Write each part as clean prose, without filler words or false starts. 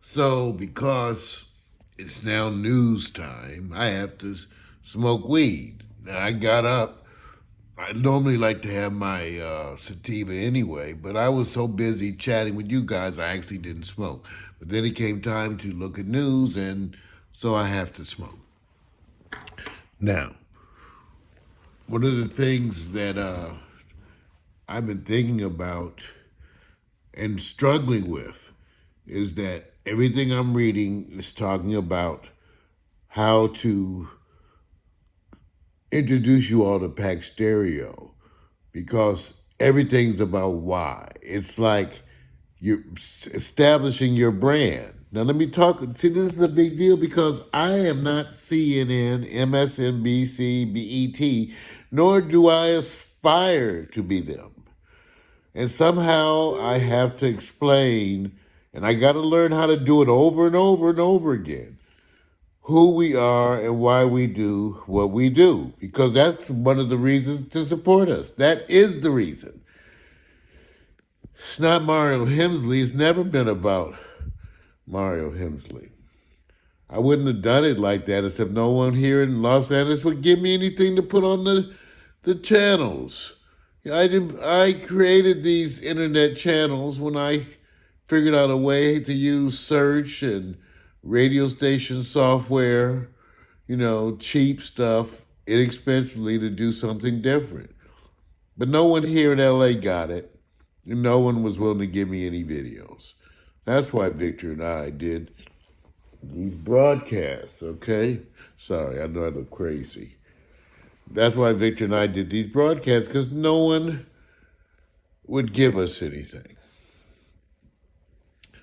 So, because it's now news time, I have to smoke weed. Now, I got up. I normally like to have my sativa anyway, but I was so busy chatting with you guys, I actually didn't smoke. But then it came time to look at news, and so I have to smoke. Now, one of the things that I've been thinking about and struggling with is that everything I'm reading is talking about how to introduce you all to Pax Stereo because everything's about why. It's like you're establishing your brand. Now, let me talk. See, this is a big deal because I am not CNN, MSNBC, BET, nor do I aspire to be them. And somehow I have to explain, and I got to learn how to do it over and over and over again, who we are and why we do what we do. Because that's one of the reasons to support us. That is the reason. It's not Mario Hemsley. It's never been about Mario Hemsley. I wouldn't have done it like that except no one here in Los Angeles would give me anything to put on the channels. I created these internet channels when I figured out a way to use search and radio station software, cheap stuff, inexpensively to do something different. But no one here in LA got it, and no one was willing to give me any videos. That's why Victor and I did these broadcasts, okay? Sorry, I know I look crazy. That's why Victor and I did these broadcasts, because no one would give us anything.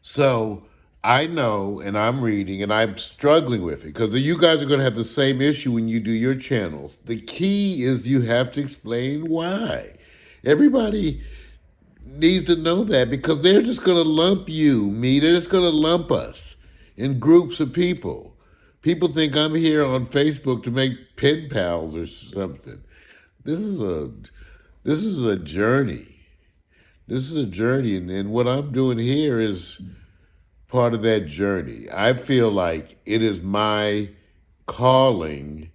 So I know, and I'm reading, and I'm struggling with it, because you guys are going to have the same issue when you do your channels. The key is you have to explain why. Everybody needs to know that, because they're just going to lump me, they're just going to lump us in groups of people. People think I'm here on Facebook to make pen pals or something. This is a this is a journey. This is a journey, and what I'm doing here is part of that journey. I feel like it is my calling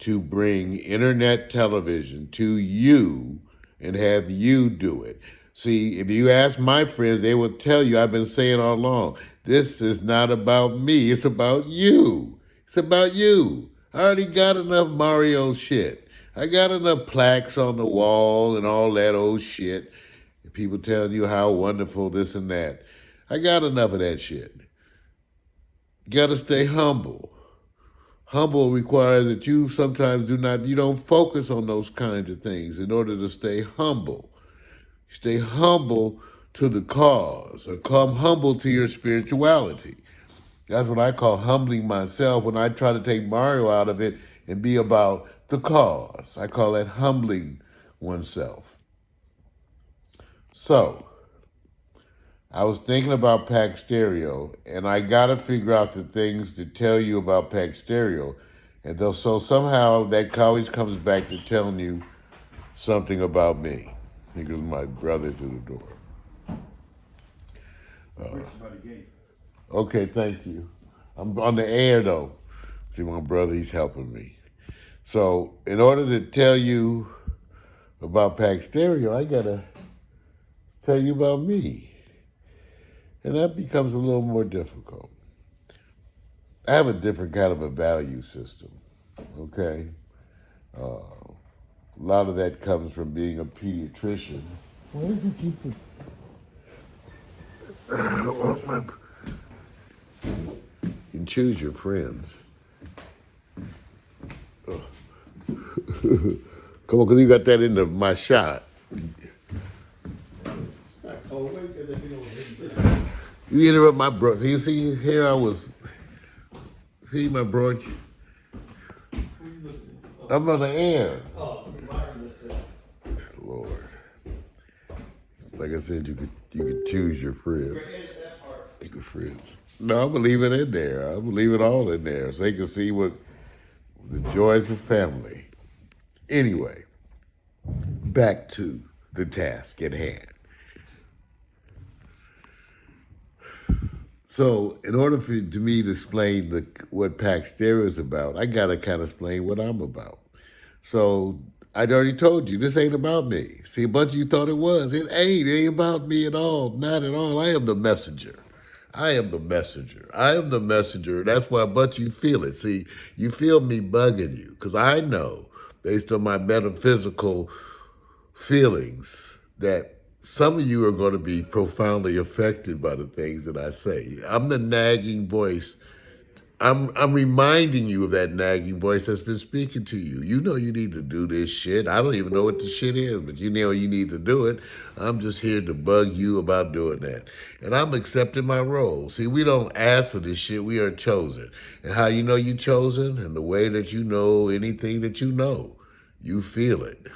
to bring internet television to you and have you do it. See, if you ask my friends, they will tell you I've been saying all along, this is not about me, it's about you. It's about you. I already got enough Mario shit. I got enough plaques on the wall and all that old shit. People telling you how wonderful this and that. I got enough of that shit. You gotta stay humble. Humble requires that you sometimes you don't focus on those kinds of things in order to stay humble. Stay humble to the cause, or come humble to your spirituality. That's what I call humbling myself when I try to take Mario out of it and be about the cause. I call that humbling oneself. So, I was thinking about Pax Stereo, and I got to figure out the things to tell you about Pax Stereo. And so somehow that always comes back to telling you something about me. Because my brother through the door. Okay, thank you. I'm on the air though. See, my brother, he's helping me. So, in order to tell you about Pax Stereo, I gotta tell you about me. And that becomes a little more difficult. I have a different kind of a value system, okay? A lot of that comes from being a pediatrician. Why does he keep the... You can choose your friends. Come on, because you got that into my shot. You interrupt my brother. You see, here I was. See my brother? I'm on the air. Lord. Like I said, you could choose your friends. Your friends. No, I'm gonna leave it in there. I'm gonna leave it all in there so they can see what the joys of family. Anyway, back to the task at hand. So, in order to me to explain what Pax Stereo is about, I gotta kind of explain what I'm about. So, I'd already told you this ain't about me. See, a bunch of you thought it was. It ain't. It ain't about me at all. Not at all. I am the messenger. I am the messenger. I am the messenger. That's why a bunch of you feel it. See, you feel me bugging you because I know, based on my metaphysical feelings, that some of you are going to be profoundly affected by the things that I say. I'm the nagging voice. I'm reminding you of that nagging voice that's been speaking to you. You know you need to do this shit. I don't even know what the shit is, but you know you need to do it. I'm just here to bug you about doing that. And I'm accepting my role. See, we don't ask for this shit. We are chosen. And how you know you chosen? And the way that you know anything that you know. You feel it.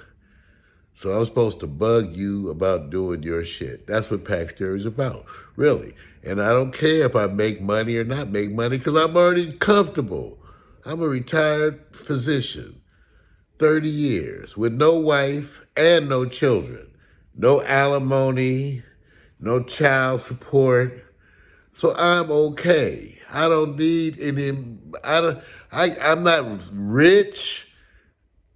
So I'm supposed to bug you about doing your shit. That's what Pax Stereo is about, really. And I don't care if I make money or not make money because I'm already comfortable. I'm a retired physician, 30 years, with no wife and no children, no alimony, no child support. So I'm okay. I don't need any. I don't. I'm not rich.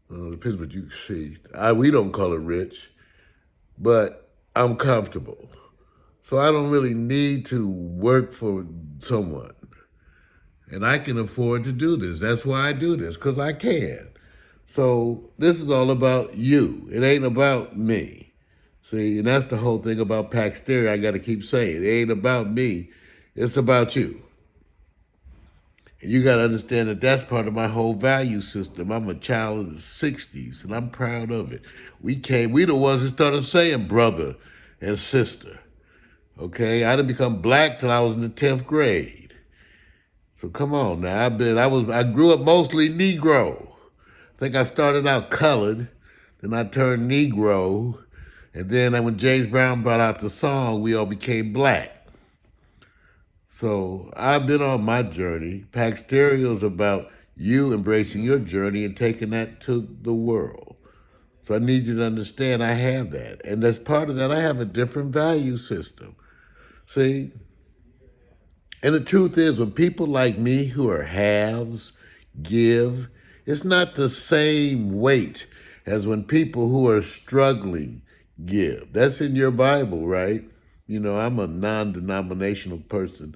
Well, it depends what you see. We don't call it rich, but I'm comfortable. So I don't really need to work for someone. And I can afford to do this. That's why I do this, because I can. So this is all about you. It ain't about me. See, and that's the whole thing about Pax Stereo. I got to keep saying it ain't about me. It's about you. And you got to understand that that's part of my whole value system. I'm a child of the 60s, and I'm proud of it. We the ones that started saying brother and sister. Okay? I didn't become black till I was in the 10th grade. So come on now. I grew up mostly Negro. I think I started out colored, then I turned Negro, and then when James Brown brought out the song, we all became black. So I've been on my journey. Pax Stereo is about you embracing your journey and taking that to the world. So I need you to understand I have that. And as part of that, I have a different value system. See? And the truth is, when people like me who are halves give, it's not the same weight as when people who are struggling give. That's in your Bible, right? You know, I'm a non denominational person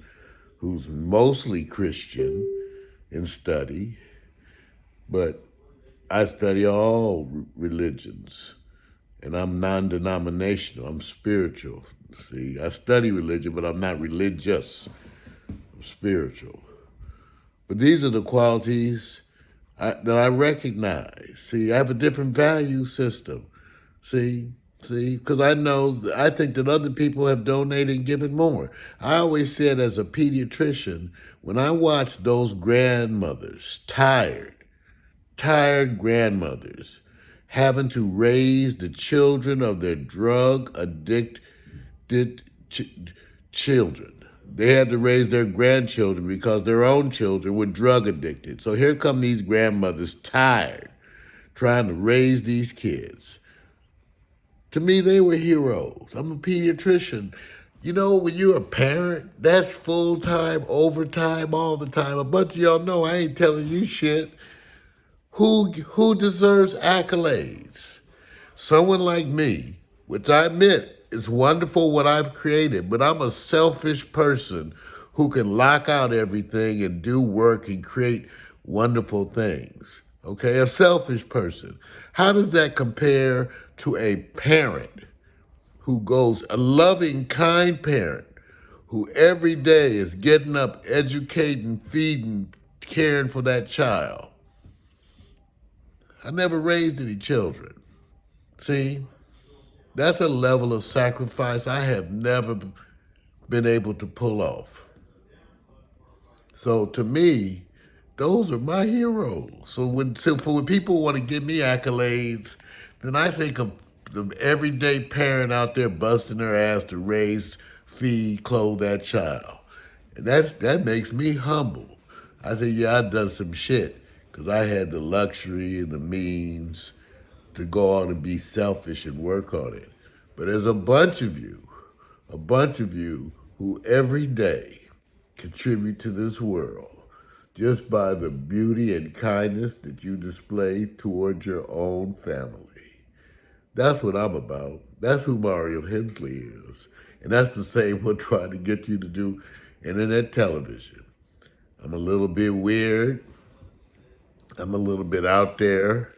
who's mostly Christian in study, but I study all religions. And I'm non denominational, I'm spiritual. See, I study religion, but I'm not religious, I'm spiritual. But these are the qualities that I recognize. See, I have a different value system. See, because I think that other people have donated and given more. I always said as a pediatrician, when I watch those grandmothers, tired grandmothers, having to raise the children of their drug addicted children. They had to raise their grandchildren because their own children were drug addicted. So here come these grandmothers tired, trying to raise these kids. To me, they were heroes. I'm a pediatrician. You know, when you're a parent, that's full time, overtime, all the time. A bunch of y'all know I ain't telling you shit. Who deserves accolades? Someone like me, which I admit is wonderful what I've created, but I'm a selfish person who can lock out everything and do work and create wonderful things. Okay, a selfish person. How does that compare to a parent who goes, a loving, kind parent who every day is getting up, educating, feeding, caring for that child? I never raised any children. See, that's a level of sacrifice I have never been able to pull off. So to me, those are my heroes. So when people want to give me accolades, then I think of the everyday parent out there busting their ass to raise, feed, clothe that child. And that makes me humble. I say, yeah, I've done some shit because I had the luxury and the means to go on and be selfish and work on it. But there's a bunch of you who every day contribute to this world just by the beauty and kindness that you display toward your own family. That's what I'm about. That's who Mario Hensley is. And that's the same we're trying to get you to do internet television. I'm a little bit weird. I'm a little bit out there.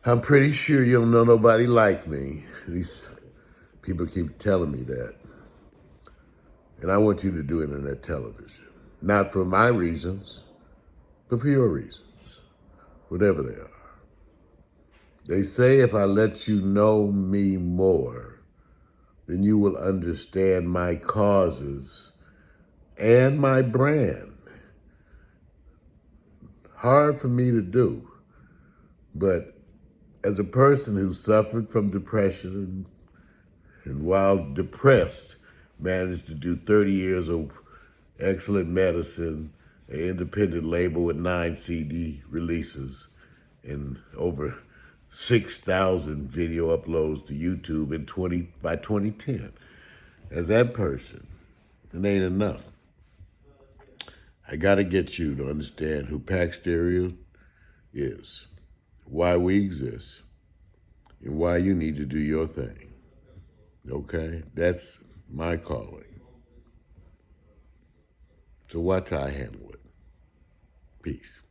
I'm pretty sure you don't know nobody like me. At least people keep telling me that. And I want you to do internet television. Not for my reasons, but for your reasons, whatever they are. They say if I let you know me more, then you will understand my causes and my brand. Hard for me to do, but as a person who suffered from depression and while depressed, managed to do 30 years of excellent medicine, an independent label with 9 CD releases, and over 6,000 video uploads to YouTube by 2010. As that person, it ain't enough. I gotta get you to understand who Pax Stereo is, why we exist, and why you need to do your thing. Okay? That's my calling. So watch how I handle it. Peace.